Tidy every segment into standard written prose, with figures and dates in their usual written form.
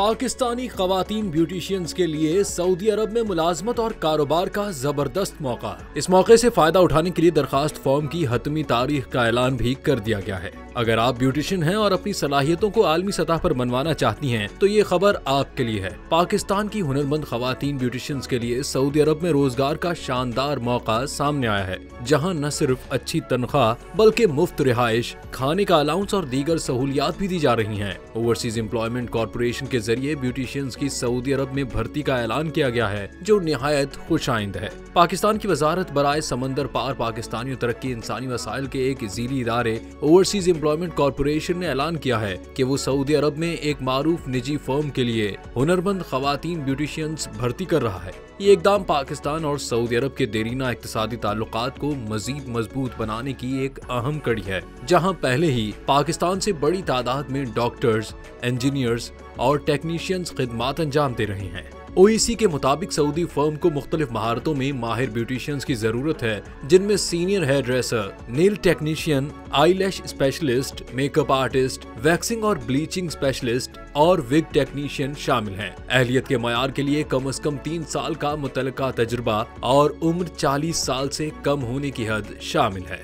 पाकिस्तानी खवातीन ब्यूटिशियंस के लिए सऊदी अरब में मुलाजमत और कारोबार का जबरदस्त मौका। इस मौके से फायदा उठाने के लिए दरखास्त फॉर्म की हतमी तारीख का ऐलान भी कर दिया गया है। अगर आप ब्यूटिशियन हैं और अपनी सलाहियतों को आलमी सतह पर मनवाना चाहती हैं, तो ये खबर आपके लिए है। पाकिस्तान की हुनरमंद खवातीन ब्यूटिशियंस के लिए सऊदी अरब में रोजगार का शानदार मौका सामने आया है, जहां न सिर्फ अच्छी तनख्वाह बल्कि मुफ्त रिहाइश, खाने का अलाउंस और दीगर सहूलियात भी दी जा रही हैं। ओवरसीज एम्प्लॉयमेंट कॉर्पोरेशन के जरिए ब्यूटिशियंस की सऊदी अरब में भर्ती का ऐलान किया गया है, जो निहायत खुशाइंद है। पाकिस्तान की वजारत बराए समंदर पार पाकिस्तानी तरक्की इंसानी वसाइल के एक ज़ीली इदारे ओवरसीज एम्प्लॉयमेंट कॉर्पोरेशन ने ऐलान किया है कि वो सऊदी अरब में एक मारूफ निजी फर्म के लिए हुनरमंद खवातीन ब्यूटिशियंस भर्ती कर रहा है। ये इकदाम पाकिस्तान और सऊदी अरब के देरीना इक्तिसादी ताल्लुकात को मजीद मजबूत बनाने की एक अहम कड़ी है, जहां पहले ही पाकिस्तान से बड़ी तादाद में डॉक्टर्स, इंजीनियर्स और टेक्नीशियंस खिदमात अंजाम दे रहे हैं। ओईसी के मुताबिक सऊदी फर्म को मुख्तलिफ महारतों में माहिर ब्यूटिशियंस की जरूरत है, जिनमें senior hair dresser, nail technician, eyelash specialist, makeup artist, waxing और ब्लीचिंग स्पेशलिस्ट और विग टेक्नीशियन शामिल हैं। अहलियत के मयार के लिए कम से कम 3 साल का मुतलका तजुर्बा और उम्र 40 साल से कम होने की हद शामिल है।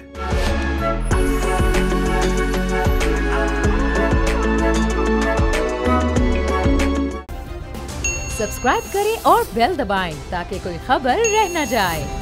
सब्सक्राइब करें और बेल दबाएं ताकि कोई खबर रह न जाए।